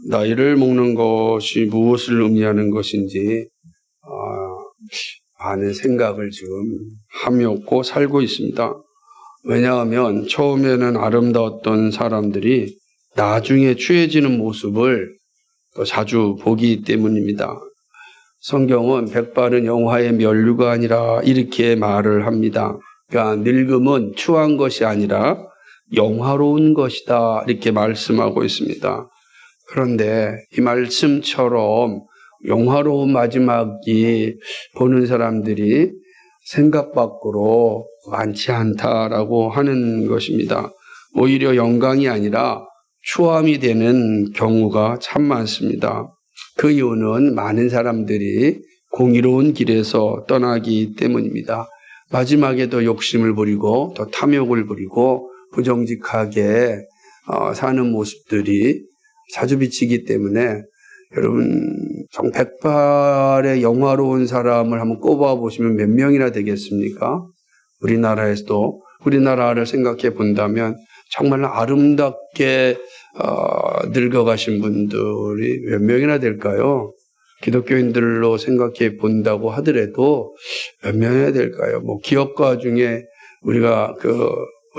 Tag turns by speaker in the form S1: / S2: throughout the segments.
S1: 나이를 먹는 것이 무엇을 의미하는 것인지 많은 생각을 지금 하며 살고 있습니다. 왜냐하면 처음에는 아름다웠던 사람들이 나중에 추해지는 모습을 또 자주 보기 때문입니다. 성경은 백발은 영화의 면류가 아니라 이렇게 말을 합니다. 그러니까 늙음은 추한 것이 아니라 영화로운 것이다 이렇게 말씀하고 있습니다. 그런데 이 말씀처럼 영화로운 마지막이 보는 사람들이 생각 밖으로 많지 않다라고 하는 것입니다. 오히려 영광이 아니라 추함이 되는 경우가 참 많습니다. 그 이유는 많은 사람들이 공의로운 길에서 떠나기 때문입니다. 마지막에도 욕심을 부리고 또 탐욕을 부리고 부정직하게 사는 모습들이 자주 비치기 때문에 여러분 백발의 영화로운 사람을 한번 꼽아 보시면 몇 명이나 되겠습니까? 우리나라에서도 우리나라를 생각해 본다면 정말 아름답게 늙어가신 분들이 몇 명이나 될까요? 기독교인들로 생각해 본다고 하더라도 몇 명이나 될까요? 기업가 중에 우리가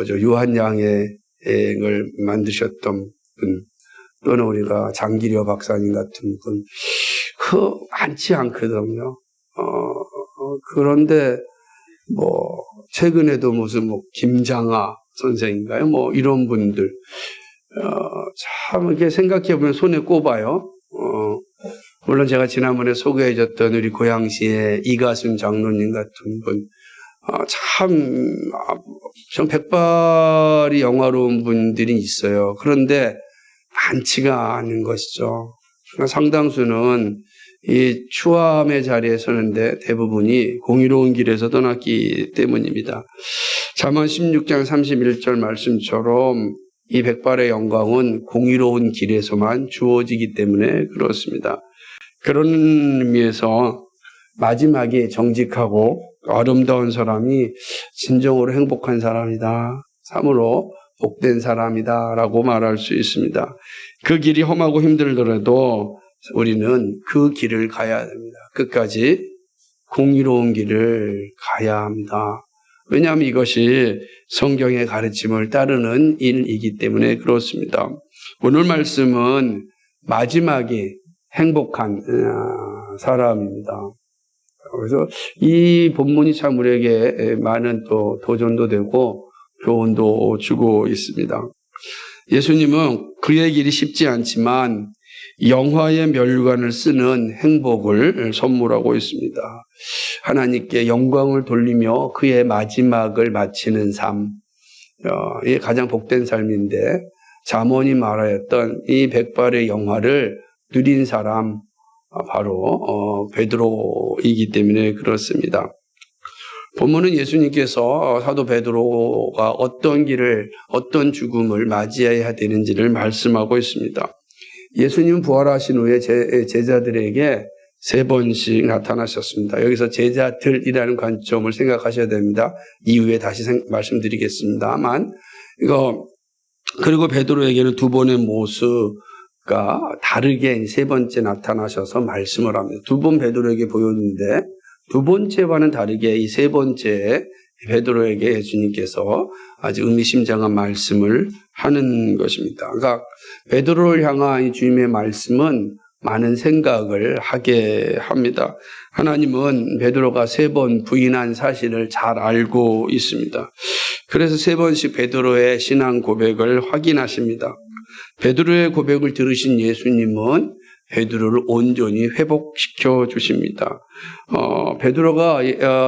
S1: 유한양행을 만드셨던 분, 또는 우리가 장기려 박사님 같은 분, 많지 않거든요. 그런데 최근에도 무슨 김장하 선생인가요? 이런 분들, 참 이렇게 생각해 보면 손에 꼽아요. 물론 제가 지난번에 소개해 줬던 우리 고양시의 이가순 장로님 같은 분, 참 백발이 영화로운 분들이 있어요. 그런데 많지가 않은 것이죠. 상당수는 이 추함의 자리에 서는데 대부분이 공의로운 길에서 떠났기 때문입니다. 잠언 16장 31절 말씀처럼 이 백발의 영광은 공의로운 길에서만 주어지기 때문에 그렇습니다. 그런 의미에서 마지막에 정직하고 아름다운 사람이 진정으로 행복한 사람이다. 참으로 복된 사람이다 라고 말할 수 있습니다. 그 길이 험하고 힘들더라도 우리는 그 길을 가야 됩니다. 끝까지 공의로운 길을 가야 합니다. 왜냐하면 이것이 성경의 가르침을 따르는 일이기 때문에 그렇습니다. 오늘 말씀은 마지막이 행복한 사람입니다. 그래서 이 본문이 참 우리에게 많은 또 도전도 되고 교훈도 주고 있습니다. 예수님은 그의 길이 쉽지 않지만 영화의 면류관을 쓰는 행복을 선물하고 있습니다. 하나님께 영광을 돌리며 그의 마지막을 마치는 삶, 이게 가장 복된 삶인데 잠언이 말하였던 이 백발의 영화를 누린 사람 바로 베드로이기 때문에 그렇습니다. 본문은 예수님께서 사도 베드로가 어떤 길을, 어떤 죽음을 맞이해야 되는지를 말씀하고 있습니다. 예수님 부활하신 후에 제자들에게 3번씩 나타나셨습니다. 여기서 제자들이라는 관점을 생각하셔야 됩니다. 이후에 다시 말씀드리겠습니다만, 그리고 베드로에게는 2번의 모습과 다르게 3번째 나타나셔서 말씀을 합니다. 2번 베드로에게 보였는데, 2번째와는 다르게 이 3번째 베드로에게 예수님께서 아주 의미심장한 말씀을 하는 것입니다. 그러니까 베드로를 향한 이 주님의 말씀은 많은 생각을 하게 합니다. 하나님은 베드로가 3번 부인한 사실을 잘 알고 있습니다. 그래서 3번씩 베드로의 신앙 고백을 확인하십니다. 베드로의 고백을 들으신 예수님은 베드로를 온전히 회복시켜 주십니다. 베드로가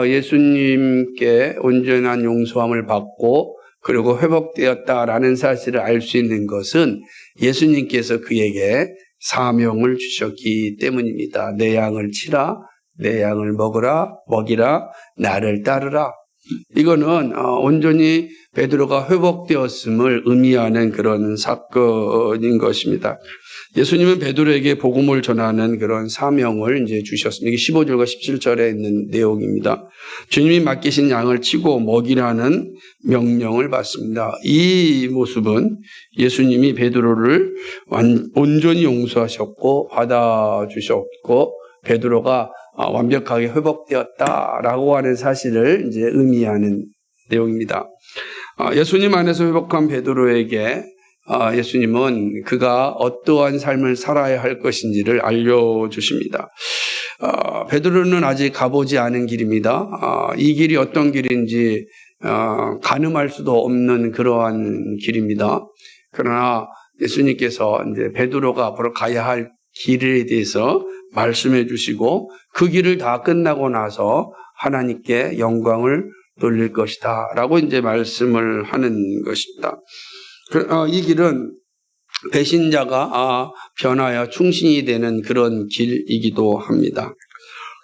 S1: 예수님께 온전한 용서함을 받고 그리고 회복되었다라는 사실을 알 수 있는 것은 예수님께서 그에게 사명을 주셨기 때문입니다. 내 양을 치라, 내 양을 먹이라, 나를 따르라. 이거는 온전히 베드로가 회복되었음을 의미하는 그런 사건인 것입니다. 예수님은 베드로에게 복음을 전하는 그런 사명을 이제 주셨습니다. 이게 15절과 17절에 있는 내용입니다. 주님이 맡기신 양을 치고 먹이라는 명령을 받습니다. 이 모습은 예수님이 베드로를 온전히 용서하셨고 받아주셨고 베드로가 완벽하게 회복되었다라고 하는 사실을 이제 의미하는 내용입니다. 예수님 안에서 회복한 베드로에게 예수님은 그가 어떠한 삶을 살아야 할 것인지를 알려주십니다. 베드로는 아직 가보지 않은 길입니다. 이 길이 어떤 길인지 가늠할 수도 없는 그러한 길입니다. 그러나 예수님께서 이제 베드로가 앞으로 가야 할 길에 대해서 말씀해 주시고 그 길을 다 끝나고 나서 하나님께 영광을 돌릴 것이다 라고 이제 말씀을 하는 것입니다. 이 길은 배신자가 변하여 충신이 되는 그런 길이기도 합니다.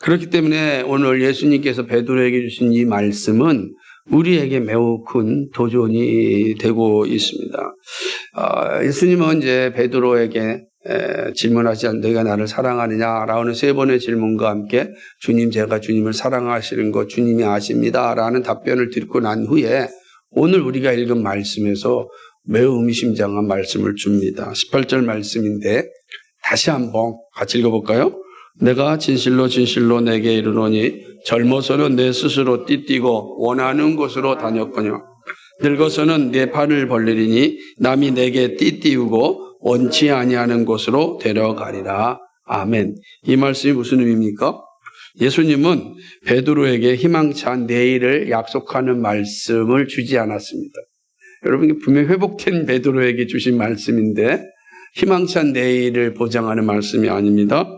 S1: 그렇기 때문에 오늘 예수님께서 베드로에게 주신 이 말씀은 우리에게 매우 큰 도전이 되고 있습니다. 예수님은 이제 베드로에게 질문하지 않는 너희가 나를 사랑하느냐라는 3번의 질문과 함께 주님 제가 주님을 사랑하시는 것 주님이 아십니다 라는 답변을 듣고 난 후에 오늘 우리가 읽은 말씀에서 매우 의미심장한 말씀을 줍니다. 18절 말씀인데 다시 한번 같이 읽어볼까요? 내가 진실로 진실로 내게 이르노니 젊어서는 내 스스로 띠뛰고 원하는 곳으로 다녔거니와 늙어서는 내 팔을 벌리리니 남이 내게 띠띠우고 원치 아니하는 곳으로 데려가리라. 아멘. 이 말씀이 무슨 의미입니까? 예수님은 베드로에게 희망찬 내일을 약속하는 말씀을 주지 않았습니다. 여러분 분명히 회복된 베드로에게 주신 말씀인데 희망찬 내일을 보장하는 말씀이 아닙니다.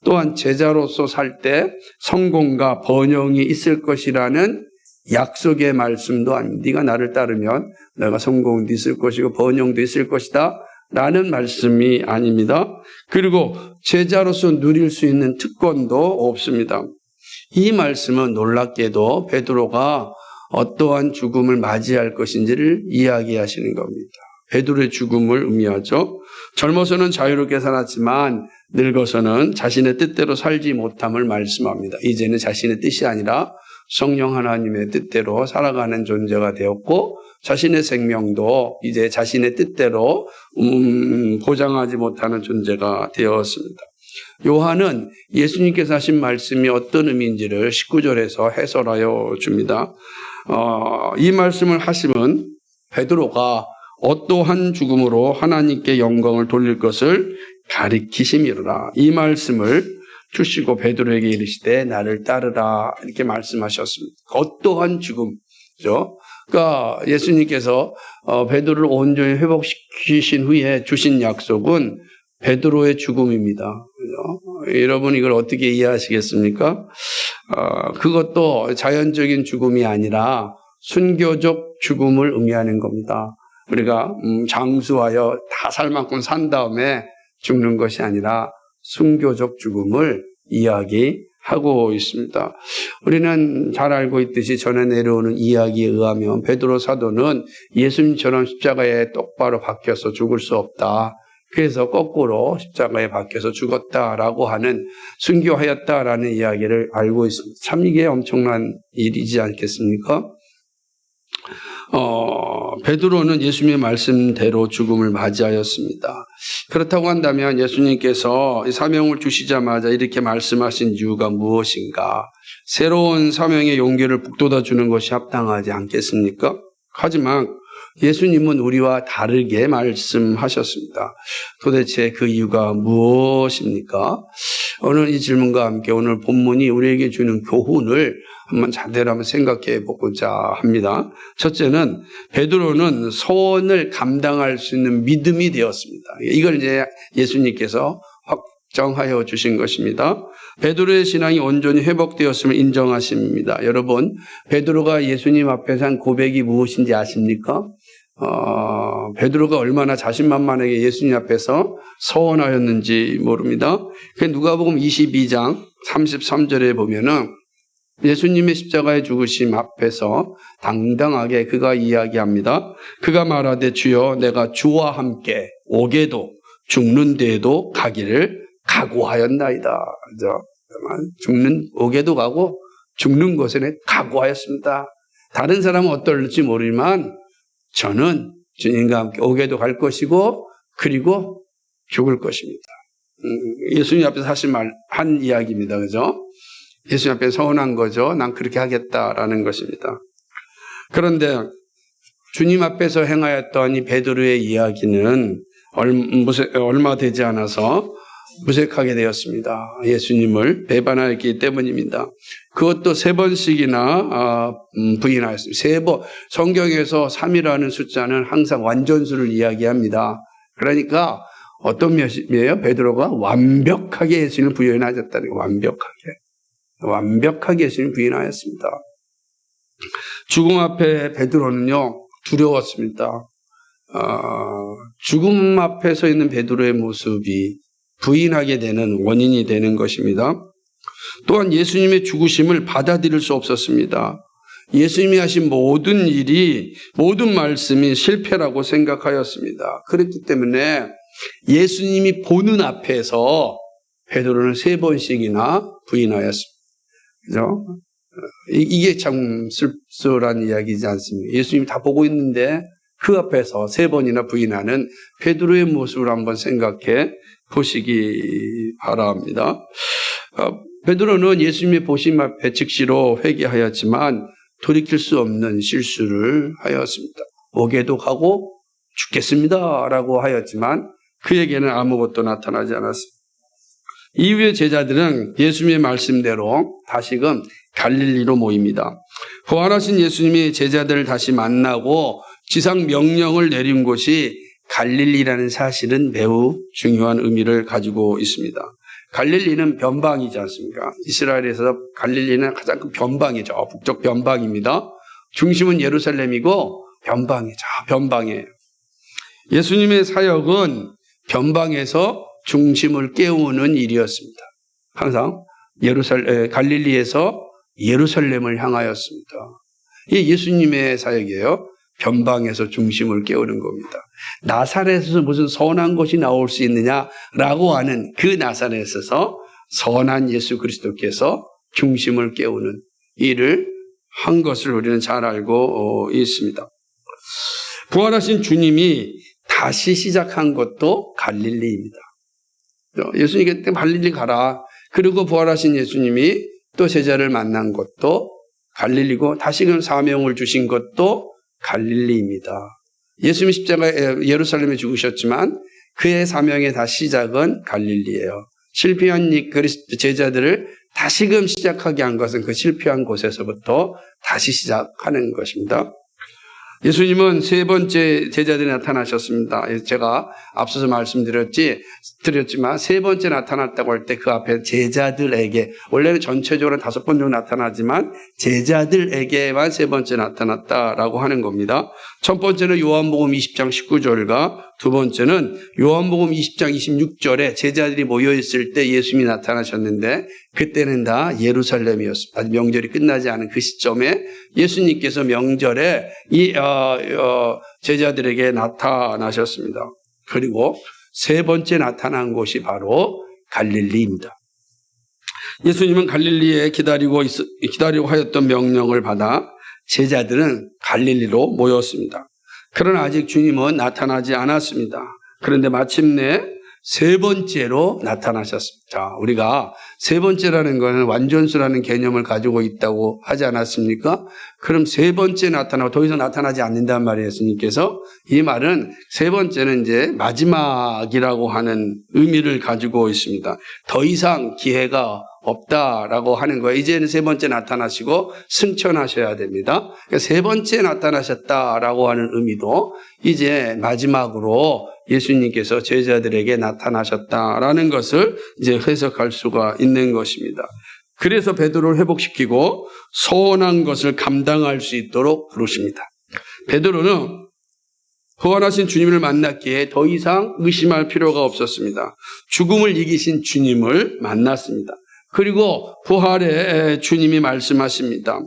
S1: 또한 제자로서 살 때 성공과 번영이 있을 것이라는 약속의 말씀도 아닙니다. 네가 나를 따르면 내가 성공도 있을 것이고 번영도 있을 것이다 라는 말씀이 아닙니다. 그리고 제자로서 누릴 수 있는 특권도 없습니다. 이 말씀은 놀랍게도 베드로가 어떠한 죽음을 맞이할 것인지를 이야기하시는 겁니다. 베드로의 죽음을 의미하죠. 젊어서는 자유롭게 살았지만 늙어서는 자신의 뜻대로 살지 못함을 말씀합니다. 이제는 자신의 뜻이 아니라 성령 하나님의 뜻대로 살아가는 존재가 되었고 자신의 생명도 이제 자신의 뜻대로 보장하지 못하는 존재가 되었습니다. 요한은 예수님께서 하신 말씀이 어떤 의미인지를 19절에서 해설하여 줍니다. 이 말씀을 하시면 베드로가 어떠한 죽음으로 하나님께 영광을 돌릴 것을 가리키심이로라. 이 말씀을 주시고 베드로에게 이르시되 나를 따르라 이렇게 말씀하셨습니다. 어떠한 죽음이죠. 그러니까 예수님께서 베드로를 온전히 회복시키신 후에 주신 약속은 베드로의 죽음입니다. 그죠? 여러분 이걸 어떻게 이해하시겠습니까? 그것도 자연적인 죽음이 아니라 순교적 죽음을 의미하는 겁니다. 우리가 장수하여 다 살 만큼 산 다음에 죽는 것이 아니라 순교적 죽음을 이야기하고 있습니다. 우리는 잘 알고 있듯이 전해 내려오는 이야기에 의하면 베드로 사도는 예수님처럼 십자가에 똑바로 박혀서 죽을 수 없다. 그래서 거꾸로 십자가에 박혀서 죽었다라고 하는 순교하였다라는 이야기를 알고 있습니다. 참 이게 엄청난 일이지 않겠습니까? 베드로는 예수님의 말씀대로 죽음을 맞이하였습니다. 그렇다고 한다면 예수님께서 이 사명을 주시자마자 이렇게 말씀하신 이유가 무엇인가? 새로운 사명의 용기를 북돋아 주는 것이 합당하지 않겠습니까? 하지만 예수님은 우리와 다르게 말씀하셨습니다. 도대체 그 이유가 무엇입니까? 오늘 이 질문과 함께 오늘 본문이 우리에게 주는 교훈을 한번 제대로 한번 생각해 보고자 합니다. 첫째는 베드로는 소원을 감당할 수 있는 믿음이 되었습니다. 이걸 이제 예수님께서 확정하여 주신 것입니다. 베드로의 신앙이 온전히 회복되었음을 인정하십니다. 여러분, 베드로가 예수님 앞에서 한 고백이 무엇인지 아십니까? 베드로가 얼마나 자신만만하게 예수님 앞에서 서원하였는지 모릅니다. 누가복음 22장 33절에 보면은 예수님의 십자가의 죽으심 앞에서 당당하게 그가 이야기합니다. 그가 말하되 주여 내가 주와 함께 오게도 죽는 데에도 가기를 각오하였나이다. 그죠? 옥에도 가고 죽는 것에는 각오하였습니다. 다른 사람은 어떨지 모르지만 저는 주님과 함께 옥에도 갈 것이고 그리고 죽을 것입니다. 예수님 앞에서 사실 한 이야기입니다. 그죠? 예수님 앞에 서운한 거죠. 난 그렇게 하겠다라는 것입니다. 그런데 주님 앞에서 행하였던 이 베드로의 이야기는 얼마 되지 않아서 무색하게 되었습니다. 예수님을 배반하였기 때문입니다. 그것도 3번씩이나 부인하였습니다. 3번. 성경에서 3이라는 숫자는 항상 완전수를 이야기합니다. 그러니까 어떤 면이에요? 베드로가 완벽하게 예수님을 부인하였다는 거예요. 완벽하게 예수님을 부인하였습니다. 죽음 앞에 베드로는요, 두려웠습니다. 죽음 앞에 서 있는 베드로의 모습이 부인하게 되는 원인이 되는 것입니다. 또한 예수님의 죽으심을 받아들일 수 없었습니다. 예수님이 하신 모든 일이, 모든 말씀이 실패라고 생각하였습니다. 그렇기 때문에 예수님이 보는 앞에서 베드로는 3번씩이나 부인하였습니다. 그죠? 이게 참 씁쓸한 이야기지 않습니까? 예수님이 다 보고 있는데 그 앞에서 3번이나 부인하는 베드로의 모습을 한번 생각해 보시기 바랍니다. 베드로는 예수님의 보심 앞에 즉시로 회개하였지만 돌이킬 수 없는 실수를 하였습니다. 옥에도 가고 죽겠습니다 라고 하였지만 그에게는 아무것도 나타나지 않았습니다. 이후에 제자들은 예수님의 말씀대로 다시금 갈릴리로 모입니다. 부활하신 예수님이 제자들을 다시 만나고 지상 명령을 내린 곳이 갈릴리라는 사실은 매우 중요한 의미를 가지고 있습니다. 갈릴리는 변방이지 않습니까? 이스라엘에서 갈릴리는 가장 큰 변방이죠. 북쪽 변방입니다. 중심은 예루살렘이고 변방이죠. 변방이에요. 예수님의 사역은 변방에서 중심을 깨우는 일이었습니다. 항상 갈릴리에서 예루살렘을 향하였습니다. 이게 예수님의 사역이에요. 변방에서 중심을 깨우는 겁니다. 나사렛에서 무슨 선한 것이 나올 수 있느냐라고 하는 그 나사렛에서 선한 예수 그리스도께서 중심을 깨우는 일을 한 것을 우리는 잘 알고 있습니다. 부활하신 주님이 다시 시작한 것도 갈릴리입니다. 예수님께 갈릴리 가라. 그리고 부활하신 예수님이 또 제자를 만난 것도 갈릴리고 다시금 사명을 주신 것도 갈릴리입니다. 예수님 십자가에 예루살렘에 죽으셨지만 그의 사명의 다시 시작은 갈릴리예요. 실패한 제자들을 다시금 시작하게 한 것은 그 실패한 곳에서부터 다시 시작하는 것입니다. 예수님은 3번째 제자들이 나타나셨습니다. 제가 앞서서 말씀드렸지만 3번째 나타났다고 할 때 그 앞에 제자들에게, 원래는 전체적으로 5번 정도 나타나지만 제자들에게만 3번째 나타났다라고 하는 겁니다. 첫 번째는 요한복음 20장 19절과 두 번째는 요한복음 20장 26절에 제자들이 모여있을 때 예수님이 나타나셨는데 그때는 다 예루살렘이었습니다. 아직 명절이 끝나지 않은 그 시점에 예수님께서 명절에 이 제자들에게 나타나셨습니다. 그리고 3번째 나타난 곳이 바로 갈릴리입니다. 예수님은 갈릴리에 기다리고 하였던 명령을 받아 제자들은 갈릴리로 모였습니다. 그러나 아직 주님은 나타나지 않았습니다. 그런데 마침내 3번째로 나타나셨습니다. 자, 우리가 3번째라는 것은 완전수라는 개념을 가지고 있다고 하지 않았습니까? 그럼 3번째 나타나고 더 이상 나타나지 않는단 말이에요. 예수님께서. 이 말은 3번째는 이제 마지막이라고 하는 의미를 가지고 있습니다. 더 이상 기회가 없다라고 하는 거예요. 이제는 3번째 나타나시고 승천하셔야 됩니다. 그러니까 3번째 나타나셨다라고 하는 의미도 이제 마지막으로 예수님께서 제자들에게 나타나셨다라는 것을 이제 해석할 수가 있는 것입니다. 그래서 베드로를 회복시키고 선한 것을 감당할 수 있도록 부르십니다. 베드로는 부활하신 주님을 만났기에 더 이상 의심할 필요가 없었습니다. 죽음을 이기신 주님을 만났습니다. 그리고 부활의 주님이 말씀하십니다.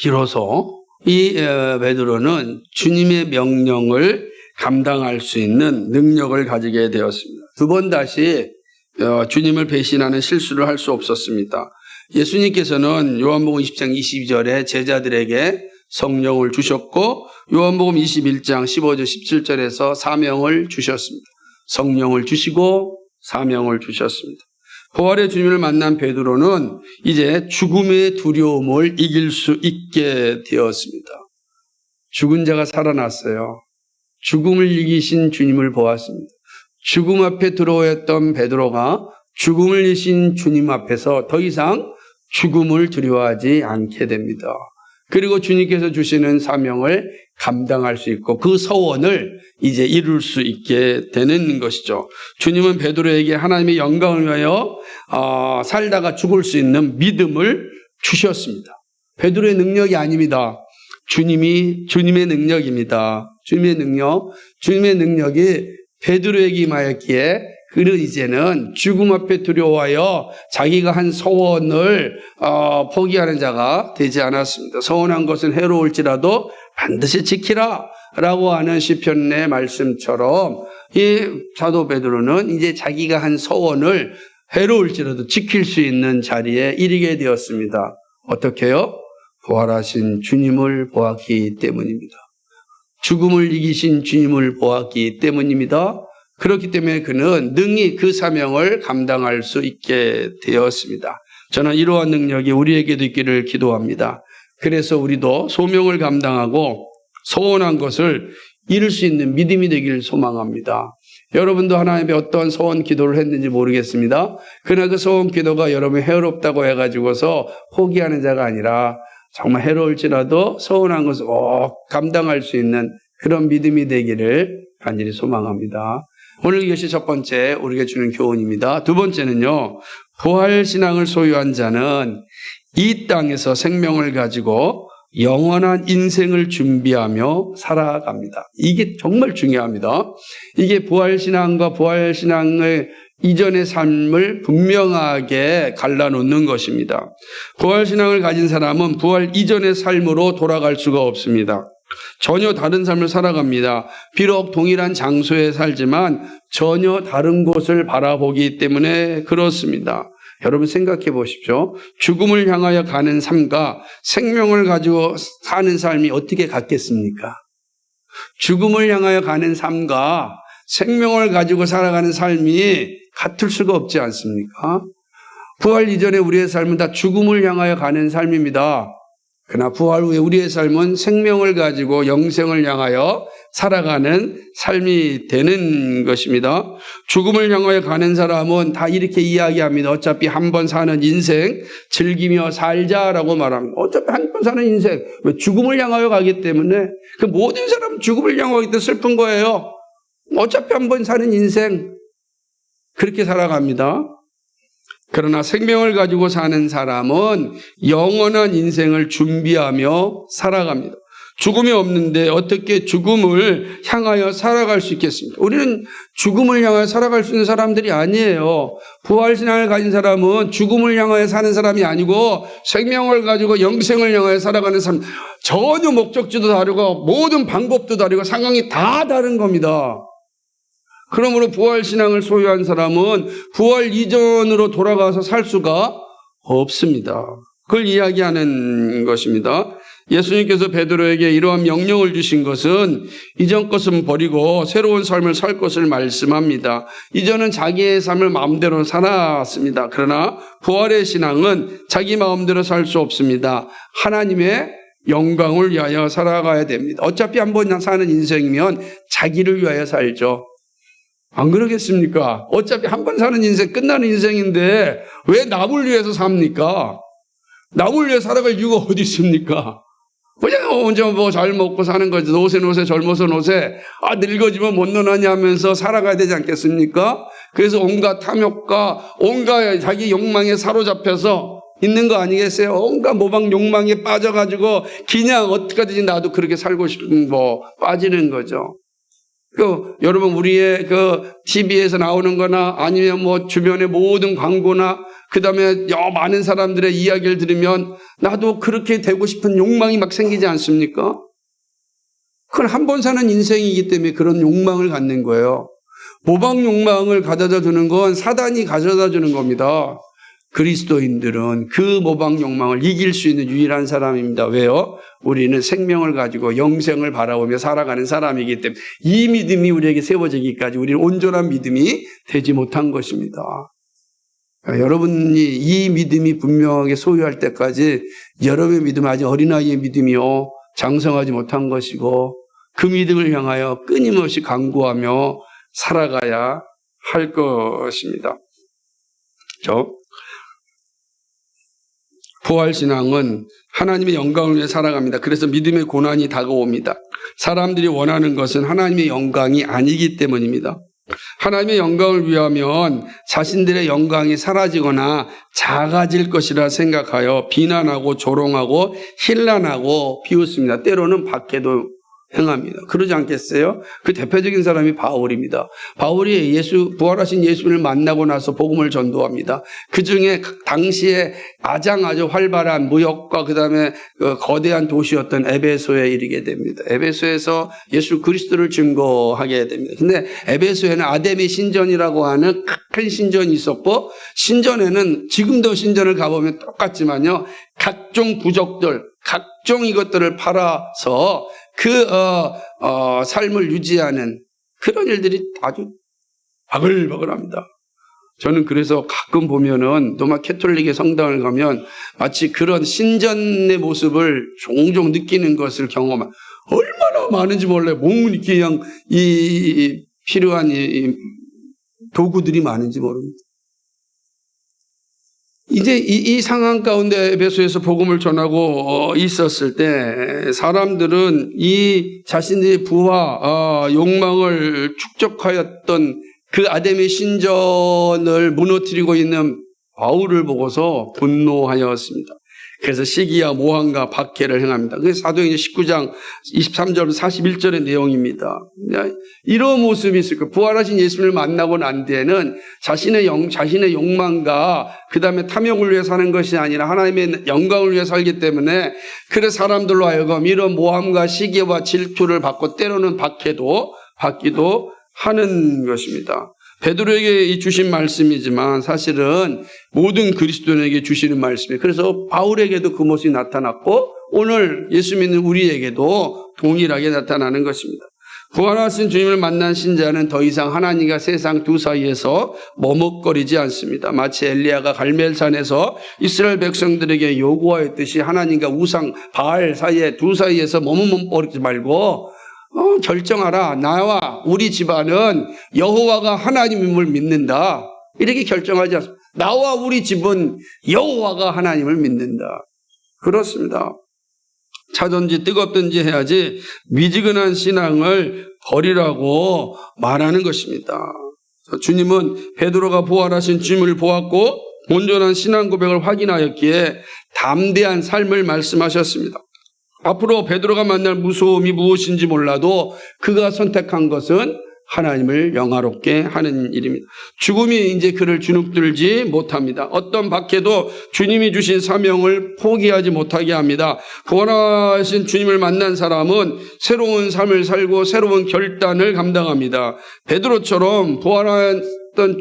S1: 비로소 이 베드로는 주님의 명령을 감당할 수 있는 능력을 가지게 되었습니다. 두 번 다시 주님을 배신하는 실수를 할 수 없었습니다. 예수님께서는 요한복음 20장 22절에 제자들에게 성령을 주셨고 요한복음 21장 15절 17절에서 사명을 주셨습니다. 성령을 주시고 사명을 주셨습니다. 부활의 주님을 만난 베드로는 이제 죽음의 두려움을 이길 수 있게 되었습니다. 죽은 자가 살아났어요. 죽음을 이기신 주님을 보았습니다. 죽음 앞에 들어왔던 베드로가 죽음을 이기신 주님 앞에서 더 이상 죽음을 두려워하지 않게 됩니다. 그리고 주님께서 주시는 사명을 감당할 수 있고 그 서원을 이제 이룰 수 있게 되는 것이죠. 주님은 베드로에게 하나님의 영광을 위하여 살다가 죽을 수 있는 믿음을 주셨습니다. 베드로의 능력이 아닙니다. 주님의 능력입니다. 주님의 능력이 베드로에게 임하였기에 그는 이제는 죽음 앞에 두려워하여 자기가 한 소원을 포기하는 자가 되지 않았습니다. 소원한 것은 해로울지라도 반드시 지키라 라고 하는 시편의 말씀처럼 이 사도 베드로는 이제 자기가 한 소원을 해로울지라도 지킬 수 있는 자리에 이르게 되었습니다. 어떻게요? 부활하신 주님을 보았기 때문입니다. 죽음을 이기신 주님을 보았기 때문입니다. 그렇기 때문에 그는 능히 그 사명을 감당할 수 있게 되었습니다. 저는 이러한 능력이 우리에게도 있기를 기도합니다. 그래서 우리도 소명을 감당하고 소원한 것을 이룰 수 있는 믿음이 되기를 소망합니다. 여러분도 하나님의 어떤 소원 기도를 했는지 모르겠습니다. 그러나 그 소원 기도가 여러분이 해롭다고 해가지고서 포기하는 자가 아니라 정말 해로울지라도 소원한 것을 꼭 감당할 수 있는 그런 믿음이 되기를 간절히 소망합니다. 오늘 이것이 첫 번째 우리에게 주는 교훈입니다. 두 번째는요, 부활신앙을 소유한 자는 이 땅에서 생명을 가지고 영원한 인생을 준비하며 살아갑니다. 이게 정말 중요합니다. 이게 부활신앙과 부활신앙의 이전의 삶을 분명하게 갈라놓는 것입니다. 부활신앙을 가진 사람은 부활 이전의 삶으로 돌아갈 수가 없습니다. 전혀 다른 삶을 살아갑니다. 비록 동일한 장소에 살지만 전혀 다른 곳을 바라보기 때문에 그렇습니다. 여러분 생각해 보십시오. 죽음을 향하여 가는 삶과 생명을 가지고 사는 삶이 어떻게 같겠습니까? 죽음을 향하여 가는 삶과 생명을 가지고 살아가는 삶이 같을 수가 없지 않습니까? 부활 이전에 우리의 삶은 다 죽음을 향하여 가는 삶입니다. 그러나 부활 후에 우리의 삶은 생명을 가지고 영생을 향하여 살아가는 삶이 되는 것입니다. 죽음을 향하여 가는 사람은 다 이렇게 이야기합니다. 어차피 한 번 사는 인생 즐기며 살자라고 말합니다. 어차피 한 번 사는 인생, 왜 죽음을 향하여 가기 때문에 그 모든 사람은 죽음을 향하기 때문에 슬픈 거예요. 어차피 한 번 사는 인생 그렇게 살아갑니다. 그러나 생명을 가지고 사는 사람은 영원한 인생을 준비하며 살아갑니다. 죽음이 없는데 어떻게 죽음을 향하여 살아갈 수 있겠습니까? 우리는 죽음을 향하여 살아갈 수 있는 사람들이 아니에요. 부활신앙을 가진 사람은 죽음을 향하여 사는 사람이 아니고 생명을 가지고 영생을 향하여 살아가는 사람. 전혀 목적지도 다르고 모든 방법도 다르고 상황이 다 다른 겁니다. 그러므로 부활신앙을 소유한 사람은 부활 이전으로 돌아가서 살 수가 없습니다. 그걸 이야기하는 것입니다. 예수님께서 베드로에게 이러한 명령을 주신 것은 이전 것은 버리고 새로운 삶을 살 것을 말씀합니다. 이전은 자기의 삶을 마음대로 살았습니다. 그러나 부활의 신앙은 자기 마음대로 살 수 없습니다. 하나님의 영광을 위하여 살아가야 됩니다. 어차피 한 번 사는 인생이면 자기를 위하여 살죠. 안 그러겠습니까? 어차피 한 번 사는 인생 끝나는 인생인데 왜 남을 위해서 삽니까? 남을 위해 살아갈 이유가 어디 있습니까? 그냥 언제 뭐 잘 먹고 사는 거지. 노세 젊어서 노세. 늙어지면 못 노나냐 하면서 살아가야 되지 않겠습니까? 그래서 온갖 탐욕과 온갖 자기 욕망에 사로잡혀서 있는 거 아니겠어요? 온갖 모방 욕망에 빠져가지고 그냥 어떻게든지 나도 그렇게 살고 싶은 빠지는 거죠. 여러분 우리의 TV에서 나오는 거나 아니면 주변의 모든 광고나 그 다음에 많은 사람들의 이야기를 들으면 나도 그렇게 되고 싶은 욕망이 막 생기지 않습니까? 그건 한 번 사는 인생이기 때문에 그런 욕망을 갖는 거예요. 모방 욕망을 가져다 주는 건 사단이 가져다 주는 겁니다. 그리스도인들은 그 모방 욕망을 이길 수 있는 유일한 사람입니다. 왜요? 우리는 생명을 가지고 영생을 바라보며 살아가는 사람이기 때문에 이 믿음이 우리에게 세워지기까지 우리는 온전한 믿음이 되지 못한 것입니다. 여러분이 이 믿음이 분명하게 소유할 때까지 여러분의 믿음은 아직 어린아이의 믿음이요 장성하지 못한 것이고 그 믿음을 향하여 끊임없이 강구하며 살아가야 할 것입니다. 부활신앙은 하나님의 영광을 위해 살아갑니다. 그래서 믿음의 고난이 다가옵니다. 사람들이 원하는 것은 하나님의 영광이 아니기 때문입니다. 하나님의 영광을 위하면 자신들의 영광이 사라지거나 작아질 것이라 생각하여 비난하고 조롱하고 힐난하고 비웃습니다. 때로는 박해도 행합니다. 그러지 않겠어요? 그 대표적인 사람이 바울입니다. 바울이 부활하신 예수님을 만나고 나서 복음을 전도합니다. 그 중에 당시에 아주 활발한 무역과 그 다음에 거대한 도시였던 에베소에 이르게 됩니다. 에베소에서 예수 그리스도를 증거하게 됩니다. 근데 에베소에는 아데미 신전이라고 하는 큰 신전이 있었고, 신전에는 지금도 신전을 가보면 똑같지만요, 각종 부적들, 각종 이것들을 팔아서 삶을 유지하는 그런 일들이 아주 바글바글합니다. 저는 그래서 가끔 보면은 로마 캐톨릭의 성당을 가면 마치 그런 신전의 모습을 종종 느끼는 것을 경험한, 얼마나 많은지 몰라요. 몸은 이렇게 그냥 필요한 도구들이 많은지 모릅니다. 이제 이 상황 가운데 에베소에서 복음을 전하고 있었을 때 사람들은 이 자신의 부와 욕망을 축적하였던 그 아데미 신전을 무너뜨리고 있는 바울을 보고서 분노하였습니다. 그래서 시기와 모함과 박해를 행합니다. 그게 사도행전 19장 23절 41절의 내용입니다. 이런 모습이 있을 거예요. 부활하신 예수님을 만나고 난 뒤에는 자신의 욕망과 그 다음에 탐욕을 위해 사는 것이 아니라 하나님의 영광을 위해 살기 때문에, 그래서 사람들로 하여금 이런 모함과 시기와 질투를 받고 때로는 박해도 받기도 하는 것입니다. 베드로에게 주신 말씀이지만 사실은 모든 그리스도인에게 주시는 말씀이에요. 그래서 바울에게도 그 모습이 나타났고 오늘 예수 믿는 우리에게도 동일하게 나타나는 것입니다. 부활하신 주님을 만난 신자는 더 이상 하나님과 세상 두 사이에서 머뭇거리지 않습니다. 마치 엘리야가 갈멜산에서 이스라엘 백성들에게 요구하였듯이 하나님과 우상 바알 두 사이에서 머뭇거리지 말고 결정하라. 나와 우리 집안은 여호와가 하나님임을 믿는다. 이렇게 결정하지 않습니다. 나와 우리 집은 여호와가 하나님을 믿는다. 그렇습니다. 차든지 뜨겁든지 해야지 미지근한 신앙을 버리라고 말하는 것입니다. 주님은 베드로가 부활하신 주님을 보았고 온전한 신앙 고백을 확인하였기에 담대한 삶을 말씀하셨습니다. 앞으로 베드로가 만날 무서움이 무엇인지 몰라도 그가 선택한 것은 하나님을 영화롭게 하는 일입니다. 죽음이 이제 그를 주눅들지 못합니다. 어떤 박해도 주님이 주신 사명을 포기하지 못하게 합니다. 부활하신 주님을 만난 사람은 새로운 삶을 살고 새로운 결단을 감당합니다. 베드로처럼 부활한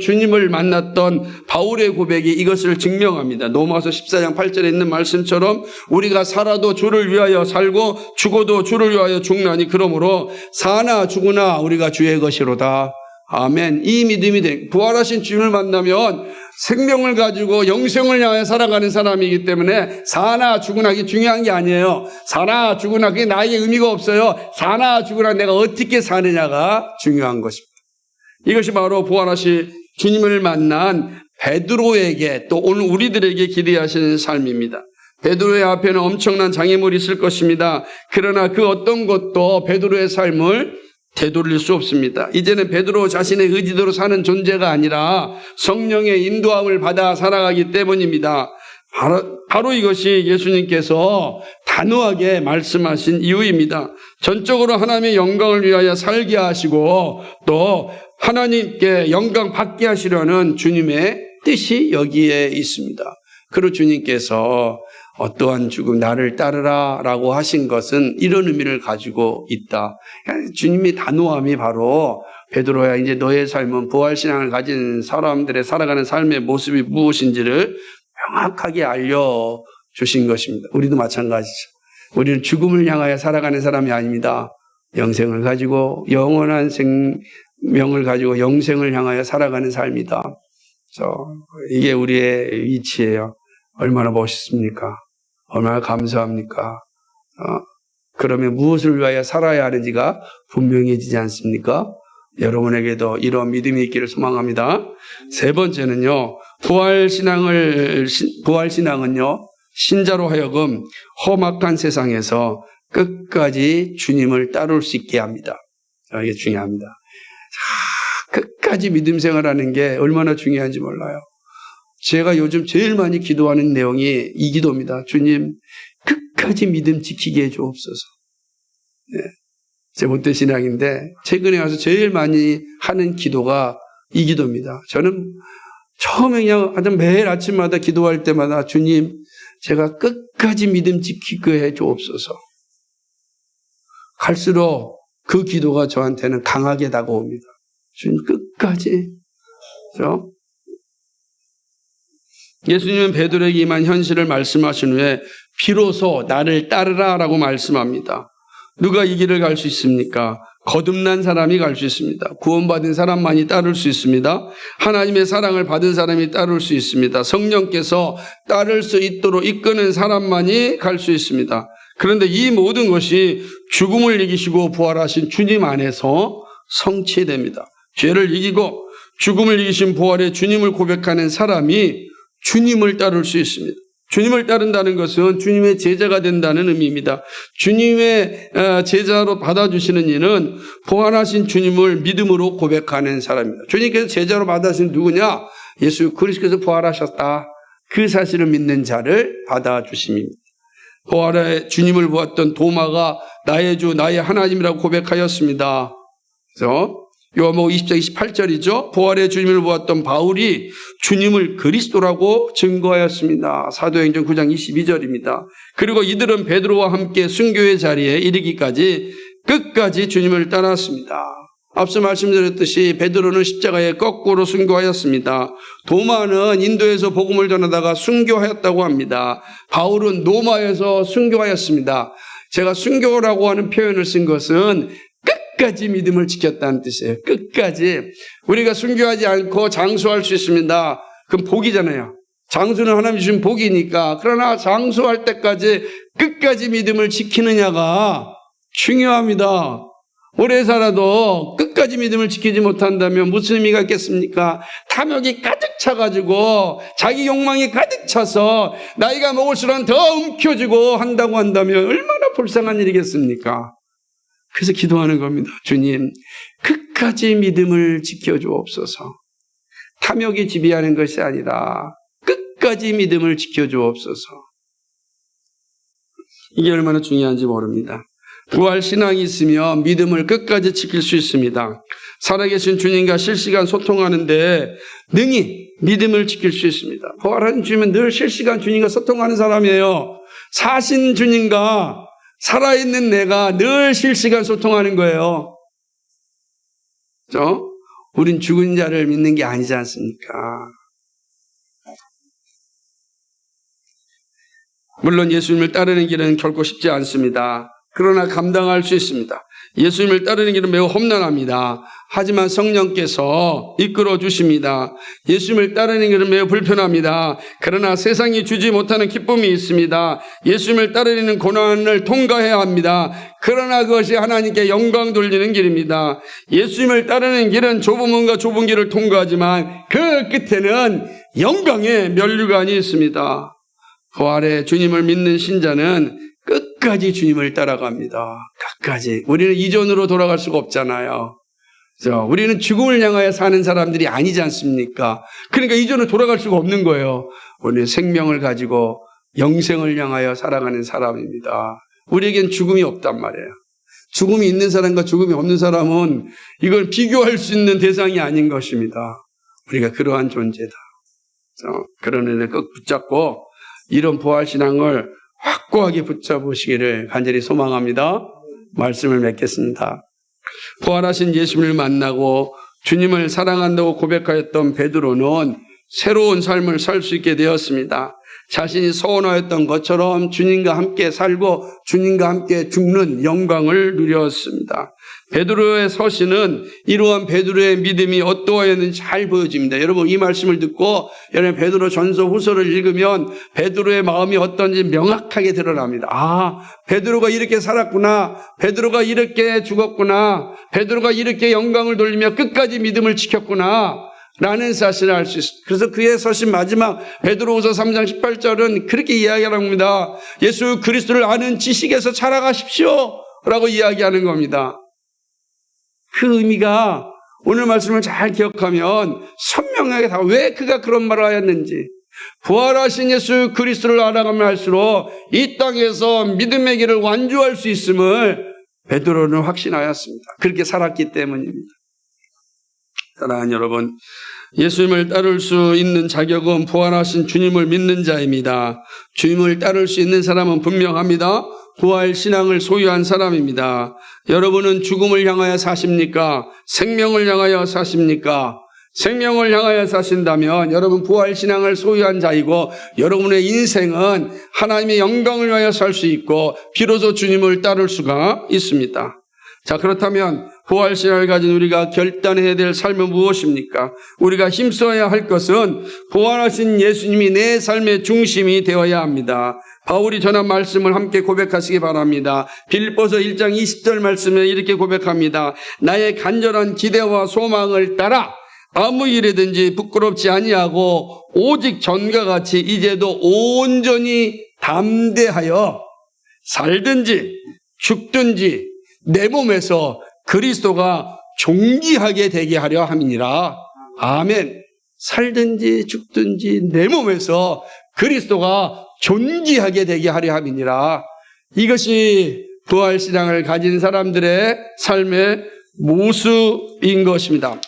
S1: 주님을 만났던 바울의 고백이 이것을 증명합니다. 로마서 14장 8절에 있는 말씀처럼 우리가 살아도 주를 위하여 살고 죽어도 주를 위하여 죽나니 그러므로 사나 죽으나 우리가 주의 것이로다. 아멘. 이 믿음이 부활하신 주님을 만나면 생명을 가지고 영생을 향해 살아가는 사람이기 때문에 사나 죽으나 그게 중요한 게 아니에요. 사나 죽으나 그게 나에게 의미가 없어요. 사나 죽으나 내가 어떻게 사느냐가 중요한 것입니다. 이것이 바로 부활하신 주님을 만난 베드로에게 또 오늘 우리들에게 기대하시는 삶입니다. 베드로의 앞에는 엄청난 장애물이 있을 것입니다. 그러나 그 어떤 것도 베드로의 삶을 되돌릴 수 없습니다. 이제는 베드로 자신의 의지대로 사는 존재가 아니라 성령의 인도함을 받아 살아가기 때문입니다. 바로 이것이 예수님께서 단호하게 말씀하신 이유입니다. 전적으로 하나님의 영광을 위하여 살게 하시고 또 하나님께 영광 받게 하시려는 주님의 뜻이 여기에 있습니다. 그리고 주님께서 어떠한 죽음, 나를 따르라 라고 하신 것은 이런 의미를 가지고 있다. 주님의 단호함이 바로 베드로야, 이제 너의 삶은 부활신앙을 가진 사람들의 살아가는 삶의 모습이 무엇인지를 명확하게 알려주신 것입니다. 우리도 마찬가지죠. 우리는 죽음을 향하여 살아가는 사람이 아닙니다. 영생을 가지고 영원한 생명을 가지고 영생을 향하여 살아가는 삶이다. 이게 우리의 위치예요. 얼마나 멋있습니까? 얼마나 감사합니까? 그러면 무엇을 위하여 살아야 하는지가 분명해지지 않습니까? 여러분에게도 이런 믿음이 있기를 소망합니다. 세 번째는요, 부활신앙은요, 신자로 하여금 험악한 세상에서 끝까지 주님을 따를 수 있게 합니다. 이게 중요합니다. 끝까지 믿음 생활하는 게 얼마나 중요한지 몰라요. 제가 요즘 제일 많이 기도하는 내용이 이 기도입니다. 주님, 끝까지 믿음 지키게 해주옵소서. 네. 제 못된 신앙인데 최근에 와서 제일 많이 하는 기도가 이 기도입니다. 저는 처음에 그냥 하여튼 매일 아침마다 기도할 때마다 주님, 제가 끝까지 믿음 지키게 해주옵소서. 갈수록 그 기도가 저한테는 강하게 다가옵니다. 주님, 끝까지. 그렇죠? 예수님은 베드로에게 임한 현실을 말씀하신 후에 비로소 나를 따르라 라고 말씀합니다. 누가 이 길을 갈 수 있습니까? 거듭난 사람이 갈 수 있습니다. 구원받은 사람만이 따를 수 있습니다. 하나님의 사랑을 받은 사람이 따를 수 있습니다. 성령께서 따를 수 있도록 이끄는 사람만이 갈 수 있습니다. 그런데 이 모든 것이 죽음을 이기시고 부활하신 주님 안에서 성취됩니다. 죄를 이기고 죽음을 이기신 부활의 주님을 고백하는 사람이 주님을 따를 수 있습니다. 주님을 따른다는 것은 주님의 제자가 된다는 의미입니다. 주님의 제자로 받아주시는 이는 부활하신 주님을 믿음으로 고백하는 사람입니다. 주님께서 제자로 받아주신 누구냐? 예수 그리스도께서 부활하셨다. 그 사실을 믿는 자를 받아주심입니다. 부활의 주님을 보았던 도마가 나의 주, 나의 하나님이라고 고백하였습니다. 그래서 요한복음 20장 28절이죠. 부활의 주님을 보았던 바울이 주님을 그리스도라고 증거하였습니다. 사도행전 9장 22절입니다. 그리고 이들은 베드로와 함께 순교의 자리에 이르기까지 끝까지 주님을 따랐습니다. 앞서 말씀드렸듯이 베드로는 십자가에 거꾸로 순교하였습니다. 도마는 인도에서 복음을 전하다가 순교하였다고 합니다. 바울은 로마에서 순교하였습니다. 제가 순교라고 하는 표현을 쓴 것은 끝까지 믿음을 지켰다는 뜻이에요. 끝까지. 우리가 순교하지 않고 장수할 수 있습니다. 그건 복이잖아요. 장수는 하나님 주신 복이니까. 그러나 장수할 때까지 끝까지 믿음을 지키느냐가 중요합니다. 오래 살아도 끝까지 믿음을 지키지 못한다면 무슨 의미가 있겠습니까? 탐욕이 가득 차가지고 자기 욕망이 가득 차서 나이가 먹을수록 더 움켜쥐고 한다고 한다면 얼마나 불쌍한 일이겠습니까? 그래서 기도하는 겁니다. 주님, 끝까지 믿음을 지켜주옵소서. 탐욕이 지배하는 것이 아니라 끝까지 믿음을 지켜주옵소서. 이게 얼마나 중요한지 모릅니다. 부활 신앙이 있으면 믿음을 끝까지 지킬 수 있습니다. 살아계신 주님과 실시간 소통하는데 능히 믿음을 지킬 수 있습니다. 부활하신 주님은 늘 실시간 주님과 소통하는 사람이에요. 사신 주님과 살아있는 내가 늘 실시간 소통하는 거예요. 그렇죠? 우린 죽은 자를 믿는 게 아니지 않습니까? 물론 예수님을 따르는 길은 결코 쉽지 않습니다. 그러나 감당할 수 있습니다. 예수님을 따르는 길은 매우 험난합니다. 하지만 성령께서 이끌어 주십니다. 예수님을 따르는 길은 매우 불편합니다. 그러나 세상이 주지 못하는 기쁨이 있습니다. 예수님을 따르는 고난을 통과해야 합니다. 그러나 그것이 하나님께 영광 돌리는 길입니다. 예수님을 따르는 길은 좁은 문과 좁은 길을 통과하지만 그 끝에는 영광의 면류관이 있습니다. 부활의 주님을 믿는 신자는 끝까지 주님을 따라갑니다. 끝까지. 우리는 이전으로 돌아갈 수가 없잖아요. 그렇죠? 우리는 죽음을 향하여 사는 사람들이 아니지 않습니까? 그러니까 이전으로 돌아갈 수가 없는 거예요. 우리는 생명을 가지고 영생을 향하여 살아가는 사람입니다. 우리에겐 죽음이 없단 말이에요. 죽음이 있는 사람과 죽음이 없는 사람은 이걸 비교할 수 있는 대상이 아닌 것입니다. 우리가 그러한 존재다. 그렇죠? 그런 은혜를 꼭 붙잡고 이런 부활신앙을 확고하게 붙잡으시기를 간절히 소망합니다. 말씀을 맺겠습니다. 부활하신 예수님을 만나고 주님을 사랑한다고 고백하였던 베드로는 새로운 삶을 살 수 있게 되었습니다. 자신이 소원하였던 것처럼 주님과 함께 살고 주님과 함께 죽는 영광을 누렸습니다. 베드로의 서신은 이러한 베드로의 믿음이 어떠하였는지 잘 보여집니다. 여러분 이 말씀을 듣고 여러분 베드로 전서 후서를 읽으면 베드로의 마음이 어떤지 명확하게 드러납니다. 아, 베드로가 이렇게 살았구나. 베드로가 이렇게 죽었구나. 베드로가 이렇게 영광을 돌리며 끝까지 믿음을 지켰구나. 라는 사실을 알 수 있습니다. 그래서 그의 서신 마지막 베드로후서 3장 18절은 그렇게 이야기합니다. 예수 그리스도를 아는 지식에서 자라가십시오 라고 이야기하는 겁니다. 그 의미가 오늘 말씀을 잘 기억하면 선명하게 다 왜 그가 그런 말을 하였는지, 부활하신 예수 그리스도를 알아가면 할수록 이 땅에서 믿음의 길을 완주할 수 있음을 베드로는 확신하였습니다. 그렇게 살았기 때문입니다. 사랑하는 여러분, 예수님을 따를 수 있는 자격은 부활하신 주님을 믿는 자입니다. 주님을 따를 수 있는 사람은 분명합니다. 부활 신앙을 소유한 사람입니다. 여러분은 죽음을 향하여 사십니까? 생명을 향하여 사십니까? 생명을 향하여 사신다면 여러분 부활 신앙을 소유한 자이고 여러분의 인생은 하나님의 영광을 위하여 살 수 있고 비로소 주님을 따를 수가 있습니다. 자, 그렇다면 부활신앙을 가진 우리가 결단해야 될 삶은 무엇입니까? 우리가 힘써야 할 것은 부활하신 예수님이 내 삶의 중심이 되어야 합니다. 바울이 전한 말씀을 함께 고백하시기 바랍니다. 빌립보서 1장 20절 말씀에 이렇게 고백합니다. 나의 간절한 기대와 소망을 따라 아무 일이든지 부끄럽지 아니하고 오직 전과 같이 이제도 온전히 담대하여 살든지 죽든지 내 몸에서 그리스도가 존귀하게 되게 하려 함이니라. 아멘. 살든지 죽든지 내 몸에서 그리스도가 존귀하게 되게 하려 함이니라. 이것이 부활신앙을 가진 사람들의 삶의 모습인 것입니다.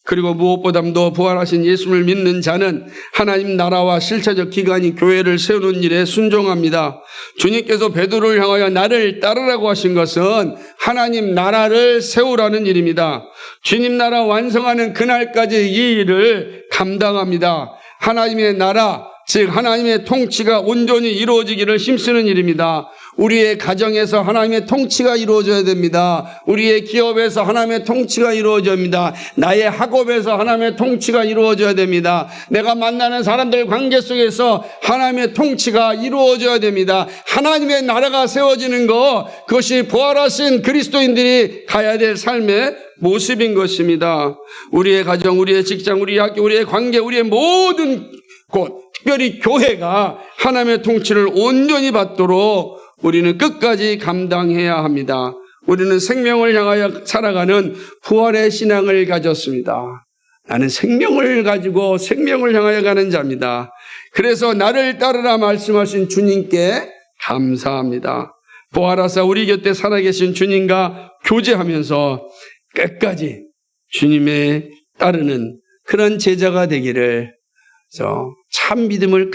S1: 그리고 무엇보다도 부활하신 예수를 믿는 자는 하나님 나라와 실체적 기관인 교회를 세우는 일에 순종합니다. 주님께서 베드로를 향하여 나를 따르라고 하신 것은 하나님 나라를 세우라는 일입니다. 주님 나라 완성하는 그날까지 이 일을 감당합니다. 하나님의 나라, 즉 하나님의 통치가 온전히 이루어지기를 힘쓰는 일입니다. 우리의 가정에서 하나님의 통치가 이루어져야 됩니다. 우리의 기업에서 하나님의 통치가 이루어져야 합니다. 나의 학업에서 하나님의 통치가 이루어져야 됩니다. 내가 만나는 사람들 관계 속에서 하나님의 통치가 이루어져야 됩니다. 하나님의 나라가 세워지는 것, 그것이 부활하신 그리스도인들이 가야 될 삶의 모습인 것입니다. 우리의 가정, 우리의 직장, 우리의 학교, 우리의 관계, 우리의 모든 곳, 특별히 교회가 하나님의 통치를 온전히 받도록 우리는 끝까지 감당해야 합니다. 우리는 생명을 향하여 살아가는 부활의 신앙을 가졌습니다. 나는 생명을 가지고 생명을 향하여 가는 자입니다. 그래서 나를 따르라 말씀하신 주님께 감사합니다. 부활하사 우리 곁에 살아계신 주님과 교제하면서 끝까지 주님의 따르는 그런 제자가 되기를, 참 믿음을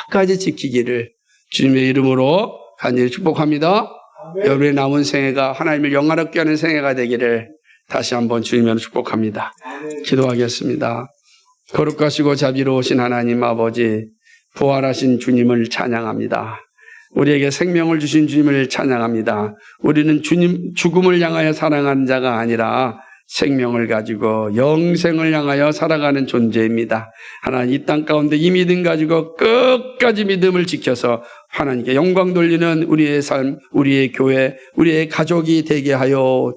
S1: 끝까지 지키기를 주님의 이름으로 간절히 축복합니다. 아멘. 여러분의 남은 생애가 하나님을 영화롭게 하는 생애가 되기를 다시 한번 주님으로 축복합니다. 아멘. 기도하겠습니다. 거룩하시고 자비로우신 하나님 아버지, 부활하신 주님을 찬양합니다. 우리에게 생명을 주신 주님을 찬양합니다. 우리는 주님 죽음을 향하여 살아가는 자가 아니라 생명을 가지고 영생을 향하여 살아가는 존재입니다. 하나님 이 땅 가운데 이 믿음 가지고 끝까지 믿음을 지켜서 하나님께 영광 돌리는 우리의 삶, 우리의 교회, 우리의 가족이 되게 하여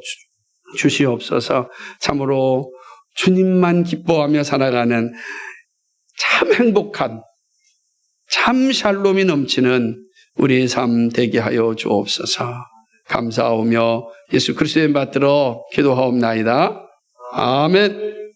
S1: 주시옵소서. 참으로 주님만 기뻐하며 살아가는 참 행복한, 참 샬롬이 넘치는 우리의 삶 되게 하여 주옵소서. 감사하오며 예수 그리스도의 이름 받들어 기도하옵나이다. 아멘.